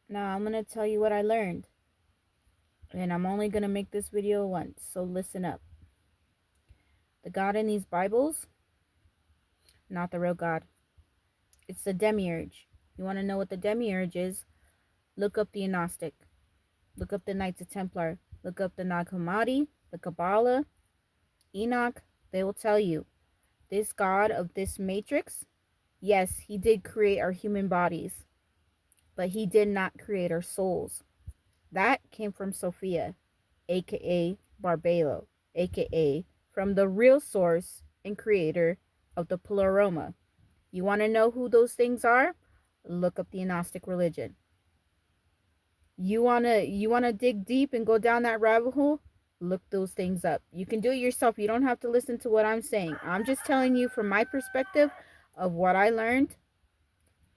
Now I'm going to tell you what I learned. And I'm only going to make this video once, so listen up. The God in these Bibles, not the real God. It's the demiurge. You want to know what the demiurge is? Look up the Gnostic. Look up the Knights of Templar. Look up the Nag Hammadi, the Kabbalah, Enoch. They will tell you. This God of this matrix, yes, he did create our human bodies, but he did not create our souls. That came from Sophia, aka Barbelo, aka from the real source and creator of the Pleroma. You want to know who those things are? Look up the Gnostic religion. You wanna dig deep and go down that rabbit hole? Look those things up. You can do it yourself. You don't have to listen to what I'm saying. I'm just telling you from my perspective of what I learned.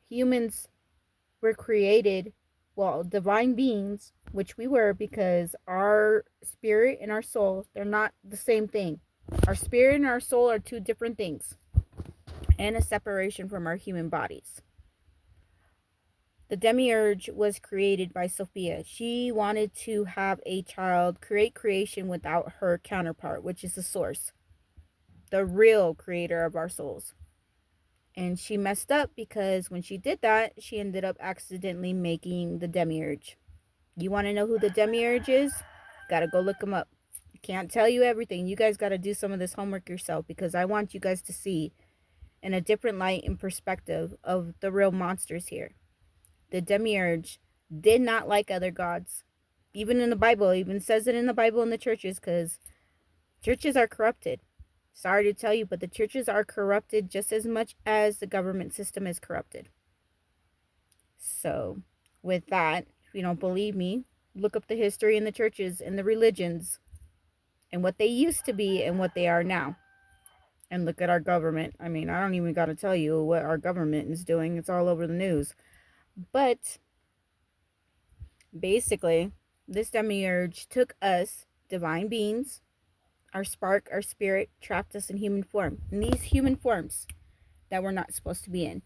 Humans were created, well, divine beings, which we were, because our spirit and our soul, they're not the same thing. Our spirit and our soul are two different things, and a separation from our human bodies. The demiurge was created by Sophia. She wanted to have a child, create creation without her counterpart, which is the source, the real creator of our souls. And she messed up because when she did that, she ended up accidentally making the demiurge. You want to know who the demiurge is? Gotta go look him up. Can't tell you everything. You guys gotta do some of this homework yourself, because I want you guys to see in a different light and perspective of the real monsters here. The demiurge did not like other gods. Even in the Bible, even says it in the Bible in the churches, because churches are corrupted. Sorry to tell you, but the churches are corrupted just as much as the government system is corrupted. So, with that, if you don't believe me, look up the history in the churches and the religions and what they used to be and what they are now. And look at our government. I mean, I don't even got to tell you what our government is doing. It's all over the news. But basically, this demiurge took us, divine beings, our spark, our spirit, trapped us in human form. In these human forms that we're not supposed to be in.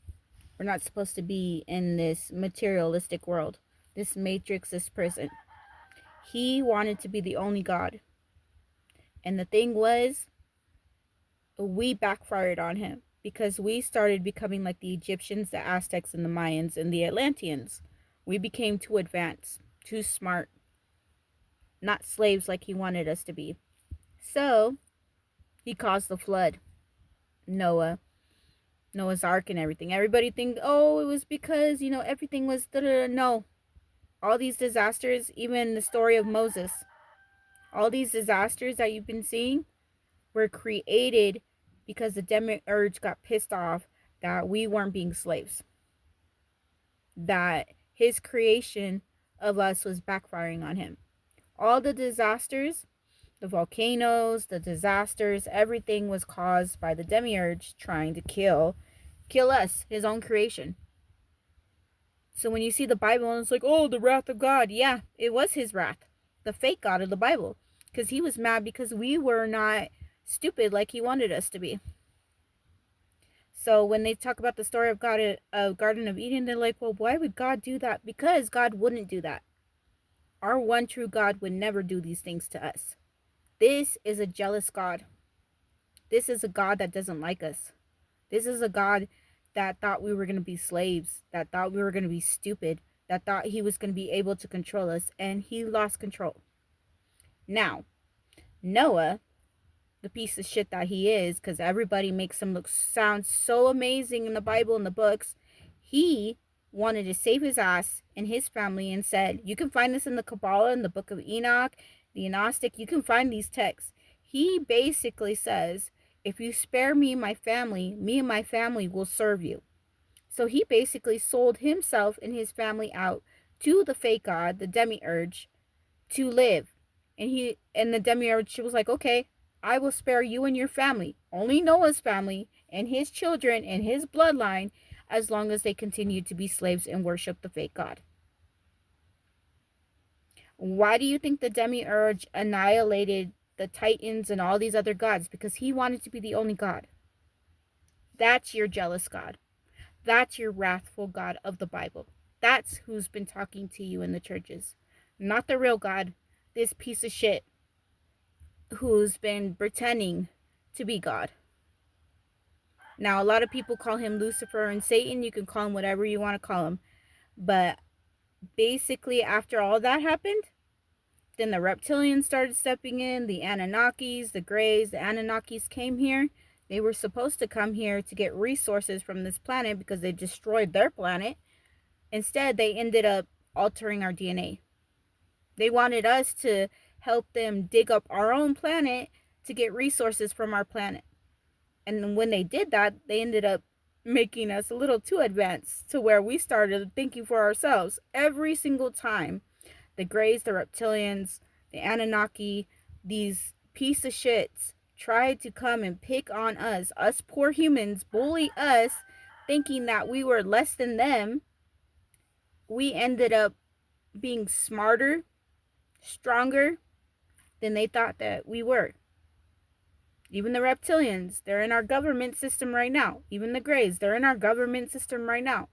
We're not supposed to be in this materialistic world, this matrix, this prison. He wanted to be the only God. And the thing was, we backfired on him because we started becoming like the Egyptians, the Aztecs, and the Mayans, and the Atlanteans. We became too advanced, too smart, not slaves like he wanted us to be. So, he caused the flood. Noah's Ark and everything. Everybody think, oh, it was because, everything was da-da-da. No. All these disasters, even the story of Moses, all these disasters that you've been seeing were created because the demiurge got pissed off that we weren't being slaves. That his creation of us was backfiring on him. All the disasters, the volcanoes, the disasters, everything was caused by the demiurge trying to kill us, his own creation. So when you see the Bible and it's like, oh, the wrath of God, yeah, it was his wrath, the fake God of the Bible, because he was mad because we were not stupid like he wanted us to be. So when they talk about the story of God, Garden of Eden, they're like, well, why would God do that? Because God wouldn't do that. Our one true God would never do these things to us. This is a jealous God. This is a God that doesn't like us. This is a God that thought we were going to be slaves, that thought we were going to be stupid, that thought he was going to be able to control us, and he lost control. Now, Noah, the piece of shit that he is, because everybody makes him sound so amazing in the Bible and the books, he wanted to save his ass and his family and said, you can find this in the Kabbalah, in the book of Enoch, the Gnostic, you can find these texts. He basically says, if you spare me and my family will serve you. So he basically sold himself and his family out to the fake god, the demiurge, to live. And the demiurge was like, okay, I will spare you and your family, only Noah's family and his children and his bloodline, as long as they continue to be slaves and worship the fake god. Why do you think the demiurge annihilated the Titans and all these other gods? Because he wanted to be the only God. That's your jealous God. That's your wrathful God of the Bible. That's who's been talking to you in the churches. Not the real God. This piece of shit who's been pretending to be God. Now, a lot of people call him Lucifer and Satan. You can call him whatever you want to call him. But basically, after all that happened, then the reptilians started stepping in, the Anunnakis, the Greys. The Anunnakis came here. They were supposed to come here to get resources from this planet because they destroyed their planet. Instead, they ended up altering our DNA. They wanted us to help them dig up our own planet to get resources from our planet. And when they did that, they ended up making us a little too advanced to where we started thinking for ourselves every single time. The Greys, the reptilians, the Anunnaki, these piece of shits tried to come and pick on us poor humans, bully us, thinking that we were less than them. We ended up being smarter, stronger than they thought that we were. Even the reptilians, they're in our government system right now. Even the Greys, they're in our government system right now.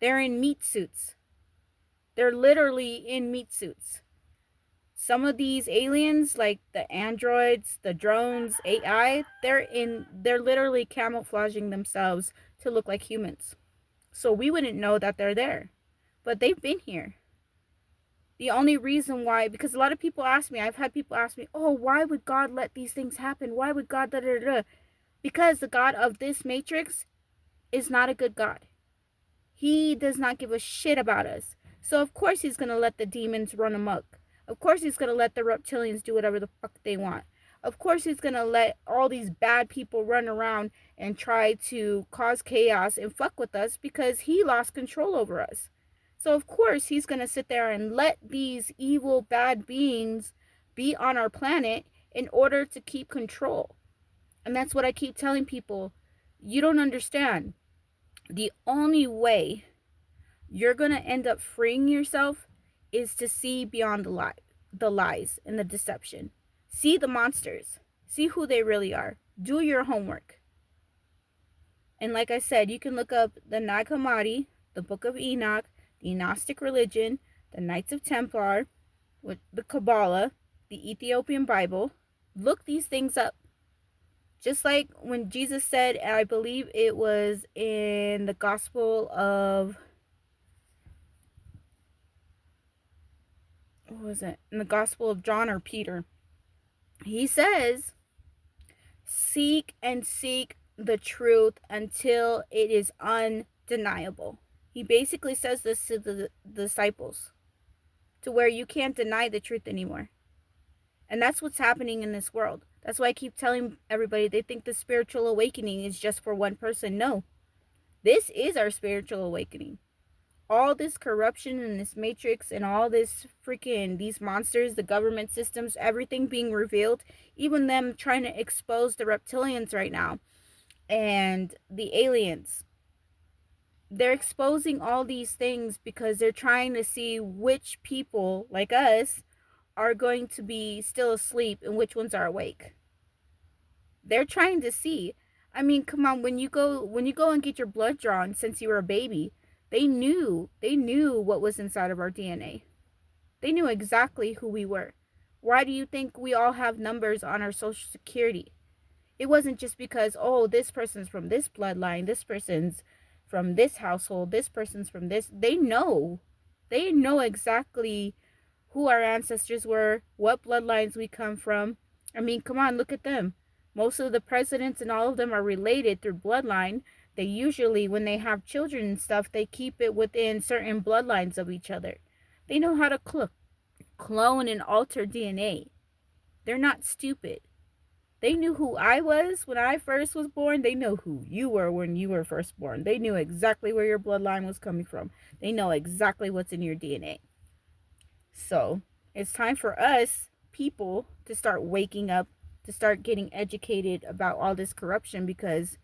They're in meat suits. They're literally in meat suits. Some of these aliens, like the androids, the drones, AI, they're literally camouflaging themselves to look like humans. So we wouldn't know that they're there. But they've been here. The only reason why, because a lot of people ask me, I've had people ask me, oh, why would God let these things happen? Why would God da-da-da-da? Because the God of this matrix is not a good God. He does not give a shit about us. So of course he's going to let the demons run amok. Of course he's going to let the reptilians do whatever the fuck they want. Of course he's going to let all these bad people run around and try to cause chaos and fuck with us because he lost control over us. So of course he's going to sit there and let these evil bad beings be on our planet in order to keep control. And that's what I keep telling people. You don't understand. The only way you're going to end up freeing yourself is to see beyond the lies and the deception. See the monsters. See who they really are. Do your homework. And like I said, you can look up the Nag Hammadi, the Book of Enoch, the Gnostic religion, the Knights of Templar, with the Kabbalah, the Ethiopian Bible. Look these things up. Just like when Jesus said, I believe it was in the Gospel of, what was it? In the Gospel of John or Peter. He says, seek and seek the truth until it is undeniable. He basically says this to the disciples, to where you can't deny the truth anymore. And that's what's happening in this world. That's why I keep telling everybody they think the spiritual awakening is just for one person. No, this is our spiritual awakening. All this corruption in this matrix and all this freaking, these monsters, the government systems, everything being revealed, even them trying to expose the reptilians right now and the aliens. They're exposing all these things because they're trying to see which people, like us, are going to be still asleep and which ones are awake. They're trying to see. I mean, come on, when you go and get your blood drawn since you were a baby, they knew what was inside of our DNA. They knew exactly who we were. Why do you think we all have numbers on our social security? It wasn't just because, oh, this person's from this bloodline, this person's from this household, this person's from this. They know exactly who our ancestors were, what bloodlines we come from. I mean, come on, look at them. Most of the presidents and all of them are related through bloodline. They usually, when they have children and stuff, they keep it within certain bloodlines of each other. They know how to clone and alter DNA. They're not stupid. They knew who I was when I first was born. They know who you were when you were first born. They knew exactly where your bloodline was coming from. They know exactly what's in your DNA. So it's time for us people to start waking up, to start getting educated about all this corruption, because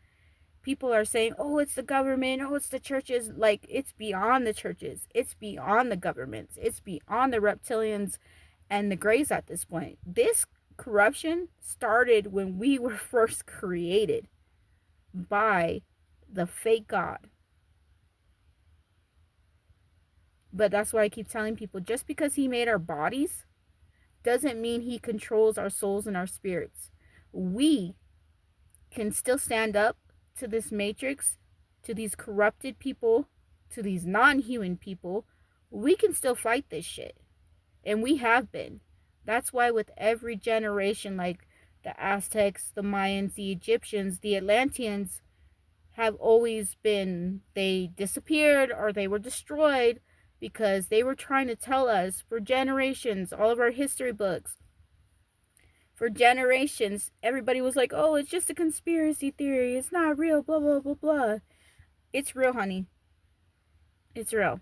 people are saying, oh, it's the government, oh, it's the churches. Like, it's beyond the churches. It's beyond the governments. It's beyond the reptilians and the Greys at this point. This corruption started when we were first created by the fake God. But that's why I keep telling people, just because he made our bodies doesn't mean he controls our souls and our spirits. We can still stand up to this matrix, to these corrupted people, to these non-human people. We can still fight this shit. And we have been. That's why with every generation, like the Aztecs, the Mayans, the Egyptians, the Atlanteans, have always been, they disappeared or they were destroyed because they were trying to tell us for generations, all of our history books, for generations, everybody was like, oh, it's just a conspiracy theory. It's not real, blah, blah, blah, blah. It's real, honey. It's real.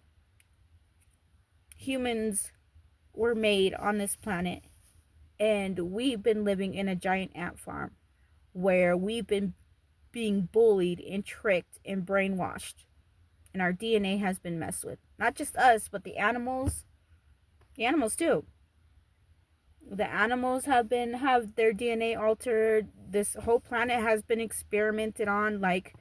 Humans were made on this planet, and we've been living in a giant ant farm where we've been being bullied and tricked and brainwashed. And our DNA has been messed with. Not just us, but the animals. The animals too. The animals have their DNA altered. This whole planet has been experimented on. Like,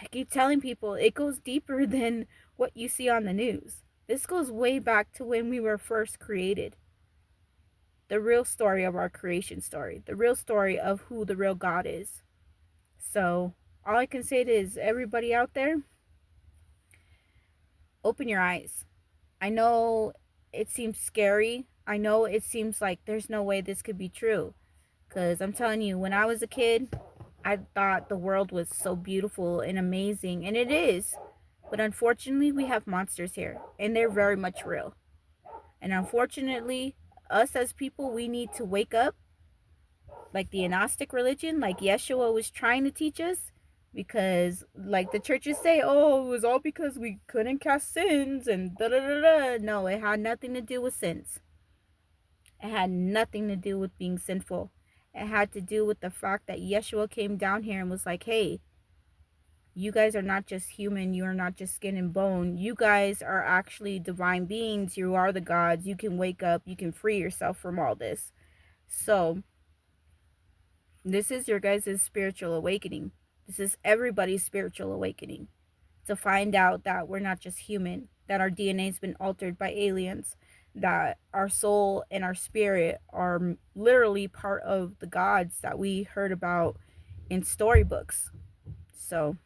I keep telling people, it goes deeper than what you see on the news. This goes way back to when we were first created. The real story of our creation story. The real story of who the real God is. So, all I can say is, everybody out there, open your eyes. I know it seems scary. I know it seems like there's no way this could be true. Because I'm telling you, when I was a kid, I thought the world was so beautiful and amazing. And it is. But unfortunately, we have monsters here. And they're very much real. And unfortunately, us as people, we need to wake up. Like the Gnostic religion, like Yeshua was trying to teach us. Because, like the churches say, oh, it was all because we couldn't cast sins and da da da da. No, it had nothing to do with sins. It had nothing to do with being sinful. It had to do with the fact that Yeshua came down here and was like, hey, you guys are not just human. You are not just skin and bone. You guys are actually divine beings. You are the gods. You can wake up. You can free yourself from all this. So, this is your guys' spiritual awakening. This is everybody's spiritual awakening. To find out that we're not just human, that our DNA's been altered by aliens, that our soul and our spirit are literally part of the gods that we heard about in storybooks. So,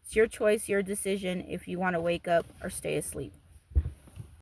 it's your choice, your decision if you want to wake up or stay asleep.